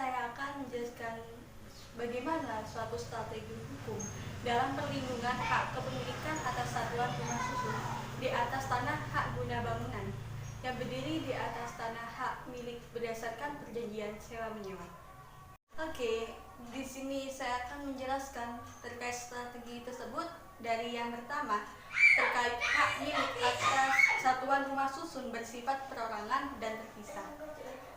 saya akan menjelaskan bagaimana suatu strategi hukum dalam perlindungan hak kepemilikan atas satuan rumah susun di atas tanah hak guna bangunan yang berdiri di atas tanah hak milik berdasarkan perjanjian sewa menyewa. Oke, di sini saya akan menjelaskan terkait strategi tersebut dari yang pertama terkait hak milik atas satuan rumah susun bersifat perorangan dan terpisah.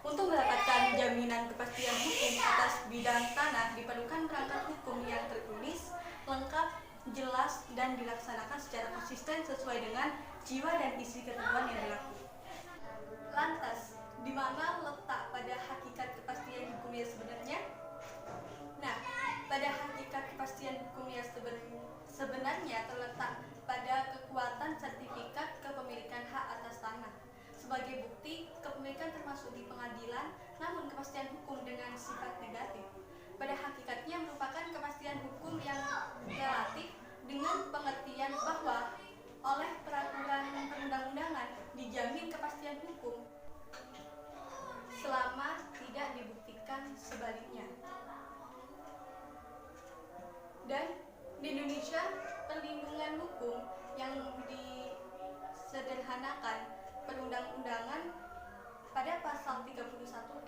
Untuk mendapatkan jaminan kepastian hukum atas bidang tanah diperlukan perangkat hukum yang tertulis, lengkap, jelas, dan dilaksanakan secara konsisten sesuai dengan jiwa dan isi ketentuan yang berlaku. Lantas, di mana letak pada hakikat kepastian hukum yang sebenarnya? Nah, pada hakikat kepastian hukum yang sebenarnya terletak pada kekuatan sertifikat kepemilikan hak atas tanah. Sebagai bukti, kepemilikan termasuk di pengadilan, namun kepastian hukum dengan sifat negatif. Pada hakikatnya merupakan kepastian hukum yang relatif dengan pengertian bahwa oleh peraturan perundang-undangan dijamin kepastian hukum selama tidak dibuktikan sebaliknya. Dan di Indonesia, perlindungan hukum yang disederhanakan perundang-undangan pada pasal 31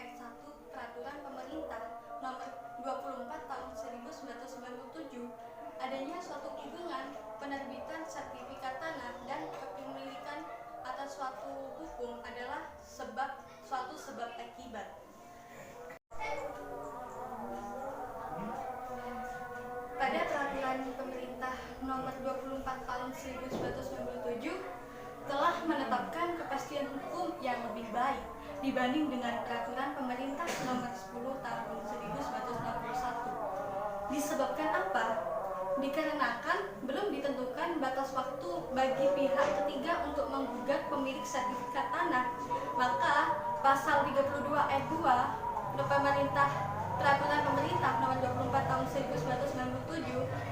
ayat 1 Peraturan Pemerintah Nomor 24 Tahun 1997 adanya suatu hubungan penerbitan sertifikat tanah dan kepemilikan atas suatu hukum adalah suatu sebab akibat. Pada Peraturan Pemerintah Nomor 24 Tahun 1997 telah menetapkan kepastian hukum yang lebih baik dibanding dengan Peraturan Pemerintah Nomor 10 Tahun 1961. Disebabkan apa? Dikarenakan belum ditentukan batas waktu bagi pihak ketiga untuk menggugat pemilik sertifikat tanah, maka Pasal 32 ayat 2 Peraturan Pemerintah Nomor 24 Tahun 1997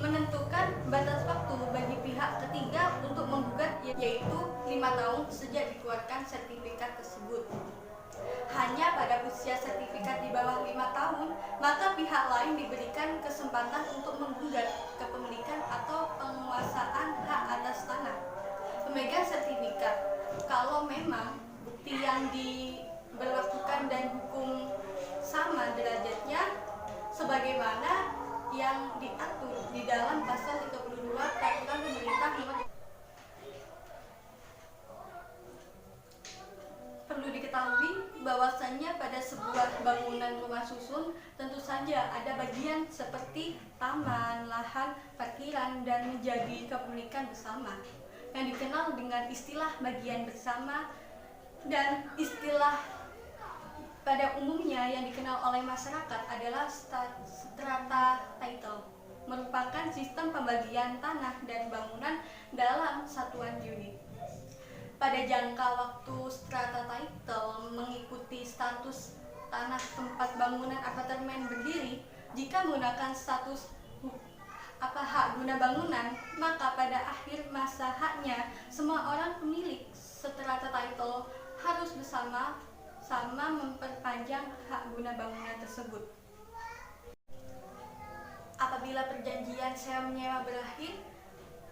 menentukan batas waktu bagi pihak ketiga untuk menggugat, yaitu 5 tahun sejak dikeluarkan sertifikat tersebut. Hanya pada usia sertifikat di bawah 5 tahun, maka pihak lain diberikan kesempatan untuk menggugat kepemilikan atau penguasaan hak atas tanah pemegang sertifikat. Kalau memang bukti yang diberlakukan dan hukum sama derajatnya sebagaimana yang diatur di dalam pasal 32 Peraturan Pemerintah Nomor. Perlu diketahui bahwasannya pada sebuah bangunan rumah susun tentu saja ada bagian seperti taman, lahan, parkiran, dan menjadi kepemilikan bersama yang dikenal dengan istilah bagian bersama dan istilah pada umumnya yang dikenal oleh masyarakat adalah strata title, merupakan sistem pembagian tanah dan bangunan dalam satuan unit. Pada jangka waktu strata title mengikuti status tanah tempat bangunan apartemen berdiri, jika menggunakan status hak guna bangunan, maka pada akhir masa haknya semua orang pemilik strata title harus bersama memperpanjang hak guna bangunan tersebut. Apabila perjanjian sewa menyewa berakhir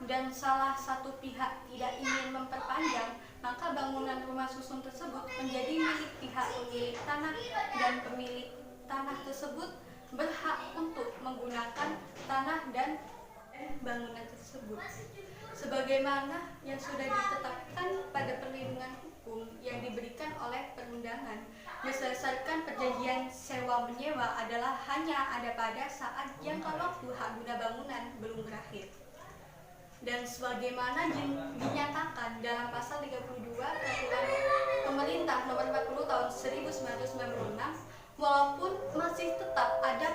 dan salah satu pihak tidak ingin memperpanjang, maka bangunan rumah susun tersebut menjadi milik pihak pemilik tanah dan pemilik tanah tersebut berhak untuk menggunakan tanah dan bangunan tersebut sebagaimana yang sudah ditetapkan pada perlindungan hukum yang diberikan oleh perundangan berdasarkan perjanjian sewa menyewa adalah hanya ada pada saat jangka waktu hak guna bangunan belum berakhir. Dan sebagaimana dinyatakan dalam pasal 32 Peraturan Pemerintah Nomor 40 Tahun 1996, walaupun masih tetap ada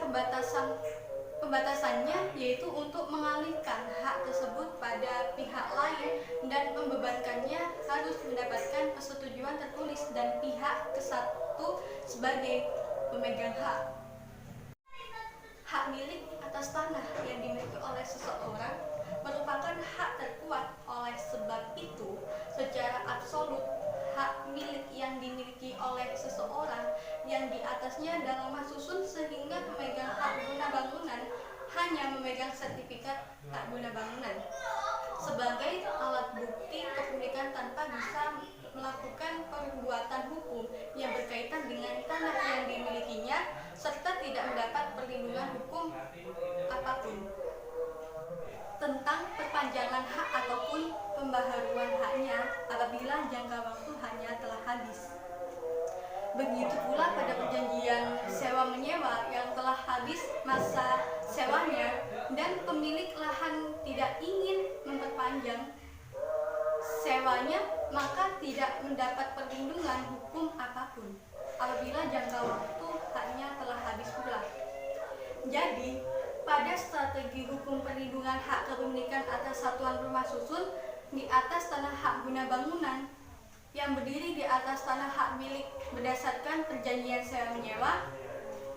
pembatasannya, yaitu untuk mengalihkan hak tersebut pada pihak lain dan membebankannya harus mendapatkan persetujuan tertulis dan pihak kesatu sebagai pemegang hak. Hak milik atas tanah yang dimiliki oleh seseorang merupakan hak terkuat. Oleh sebab itu, secara absolut hak milik yang dimiliki oleh seseorang yang di atas atasnya dalam rumah susun sehingga pemegang hak guna bangunan hanya memegang sertifikat hak guna bangunan sebagai alat bukti kepemilikan tanpa bisa melakukan perbuatan hukum yang berkaitan dengan tanah yang dimilikinya serta tidak mendapat perlindungan hukum apapun tentang perpanjangan hak ataupun pembaharuan haknya apabila jangka waktu haknya telah habis. Begitu pula pada perjanjian sewa-menyewa yang telah habis masa sewanya dan pemilik lahan tidak ingin memperpanjang sewanya, maka tidak mendapat perlindungan hukum apapun apabila jangka waktu haknya telah habis pula. Jadi, pada strategi hukum perlindungan hak kepemilikan atas satuan rumah susun di atas tanah hak guna bangunan yang berdiri di atas tanah hak milik berdasarkan perjanjian sewa-menyewa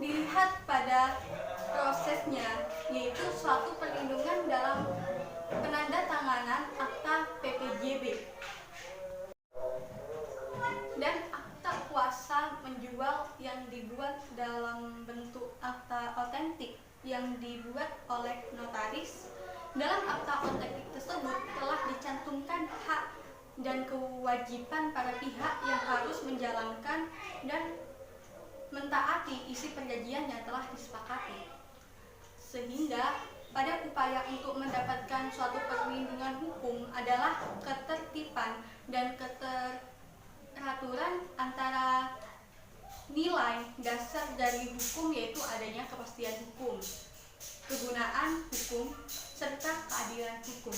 dilihat pada prosesnya, yaitu suatu perlindungan dalam penandatanganan akta PPJB dan akta kuasa menjual yang dibuat dalam bentuk akta otentik yang dibuat oleh notaris. Dalam akta otentik tersebut telah dicantumkan hak dan kewajiban para pihak yang harus menjalankan dan mentaati isi perjanjian yang telah disepakati. Sehingga pada upaya untuk mendapatkan suatu perlindungan hukum adalah ketertiban dan keteraturan antara nilai dasar dari hukum, yaitu adanya kepastian hukum, kegunaan hukum, serta keadilan hukum.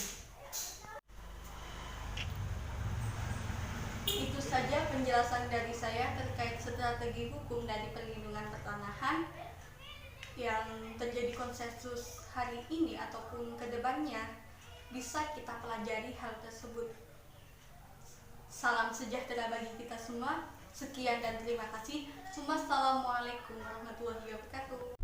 Itu saja penjelasan dari saya terkait strategi hukum dari perlindungan pertanahan yang terjadi konsensus hari ini ataupun kedepannya bisa kita pelajari hal tersebut. Salam sejahtera bagi kita semua. Sekian dan terima kasih. Wassalamualaikum warahmatullahi wabarakatuh.